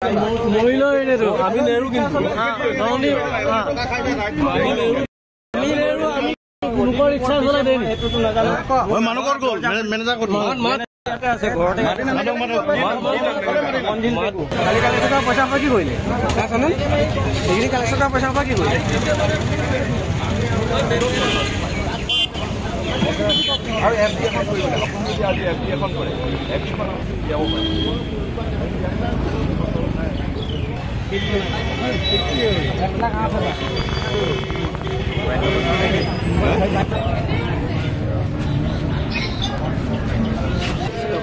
মহিলা এনেতো আমি নেৰু কিন্তু আমি নেৰু আমি লোকৰ ইচ্ছা চলা দেন এটোটো নাজানো মই মানুহৰ গল মেনেজাৰ গল আছে ঘৰতে কালি কালেকশ্যন পইচা কি কৰিলে জানো ডিগ্ৰী কালেকশ্যন পইচা কি কৰিলে আৰু এফডি এখন কৰিব আপুনি যে আজি এফডি এখন কৰে এফডি খন দিয়াব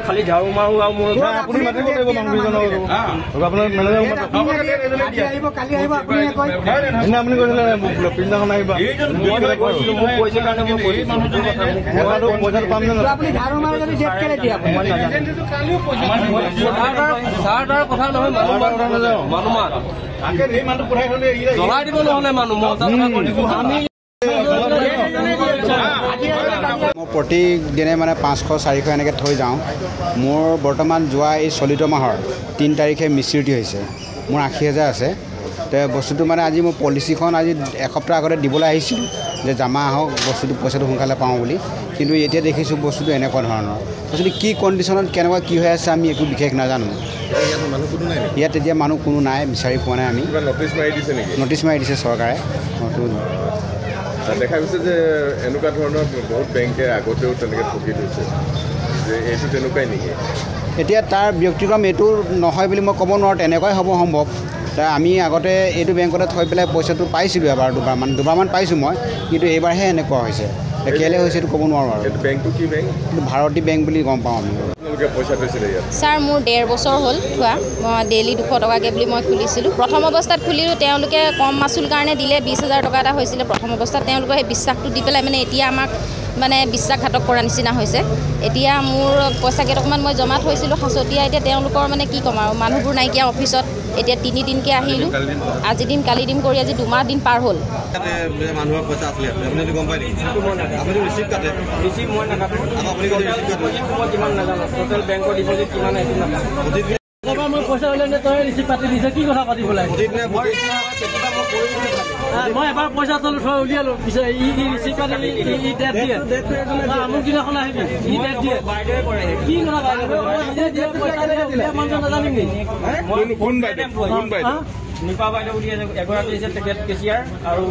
খালি ঝাড়ু মাৰু আৰু মোৰ আপুনি মাতিব লাগিব মানুহজনক আপোনাৰ মেনেজাৰক আহিব কালি আহিব আপুনি কয় এনে আপুনি কৈছিলে পিছদিনাখন আহিবা মই কৈছিলোঁ মোক কৈছে কাৰণে মই কৰি মানুহটোৰ কথা পইচাটো পাম নে আপুনি ঝাড়ু মাৰু যদি জেট কেলে দিয়ে আপুনি মই নাজানো ছাৰ তাৰ কথা নহয় মানুহ তাকে এই মানুহটো পঠাই থলে জ্বলাই দিব নহ'লে মানুহ আমি মই প্ৰতিদিনে মানে 500-400 এনেকৈ থৈ যাওঁ। মোৰ বৰ্তমান যোৱা এই চলিত মাহৰ 3 তাৰিখে মিচিউৰিটি হৈছে। মোৰ 80,000 আছে। তো বস্তুটো মানে আজি মোৰ পলিচিখন আজি এসপ্তাহ আগতে দিবলৈ আহিছিলোঁ যে জমা আহক বস্তুটো পইচাটো সোনকালে পাওঁ বুলি, কিন্তু এতিয়া দেখিছোঁ বস্তুটো এনেকুৱা ধৰণৰ। বস্তুটো কি কণ্ডিশ্যনত কেনেকুৱা কি হৈ আছে আমি একো বিশেষ নাজানো। ইয়াত এতিয়া মানুহ কোনো নাই, বিচাৰি পোৱা নাই আমি। নটিচ মাৰি দিছে চৰকাৰে। দেখা গৈছে যে এনেকুৱা ধৰণৰ বহুত বেংকে আগতেও তেনেকৈ ঠকি দিছে যে এইটো তেনেকুৱাই নেকি? এতিয়া তাৰ ব্যক্তিক্ৰম এইটো নহয় বুলি মই ক'ব নোৱাৰোঁ, তেনেকুৱাই হ'ব সম্ভৱ। আমি আগতে এইটো বেংকতে থৈ পেলাই পইচাটো পাইছিলোঁ এবাৰ দুবাৰমান পাইছোঁ মই, কিন্তু এইবাৰহে এনেকুৱা হৈছে। কেলৈ হৈছে এইটো ক'ব নোৱাৰোঁ আৰু। বেংকটো কি বেংক? ভাৰতী বেংক বুলি গম পাওঁ আমি। ছাৰ মোৰ 1.5 বছৰ হ'ল থোৱা। মই ডেইলি 200 টকাকৈ বুলি মই খুলিছিলোঁ। প্ৰথম অৱস্থাত খুলিলোঁ, তেওঁলোকে কম মাচুল কাৰণে দিলে 20,000 টকা এটা হৈছিলে প্ৰথম অৱস্থাত। তেওঁলোকৰ সেই বিশ্বাসটো দি পেলাই মানে এতিয়া আমাক মানে বিশ্বাসঘাতক কৰা নিচিনা হৈছে। এতিয়া মোৰ পইচা কেইটকামান মই জমা থৈছিলোঁ সাঁচতীয়া, এতিয়া তেওঁলোকৰ মানে কি ক'ম আৰু, মানুহবোৰ নাইকিয়া অফিচত। এতিয়া 3 দিনকৈ আহিলোঁ, আজি দিম কালি দিম কৰি আজি 2 মাহ দিন পাৰ হ'ল। মানুহৰ পইচা আছিলে আপুনি গম পায় নেকি? আপুনি ৰিচিপ্ট কাটে? ৰিচিপ্ট মই নাকাটো। আপুনি মই কিমান নাজানো, টোটেল বেংকৰ ডিপজিট কিমান আহিছিল নাজানো। মই পইচা উলিয়াই তই ৰিচিপ্ট কাটি দিছে, কি কথা পাতিব লাগে? মই এবাৰ পইচা তলো থৈ উলিয়ালোঁ, পিছত ই ৰিচিপ্ট কাটি ই ডেট দিয়ে। মোৰ দিনাখন আহিবি ই ডেট দিয়ে। কি কথা নাজানিম নেকি? নিপা বাইদেউ বুলি এগৰাকী হৈছে তেখেত কেচিয়াৰ, আৰু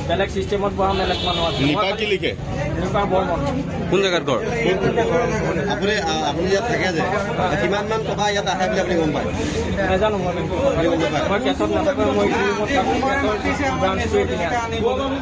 বেলেগ চিষ্টেমত বহা বেলেগ মানুহ আছে। নিপা কি লিখে? নিপা বৰ্মন। কোন জেগাত ঘৰ? আপুনি ইয়াত থাকে যে কিমান মান টকা ইয়াত আহে বুলি আপুনি গম পায়? নাজানো মই কেছত নাথাকোঁ, মই ব্ৰাঞ্চটোৱে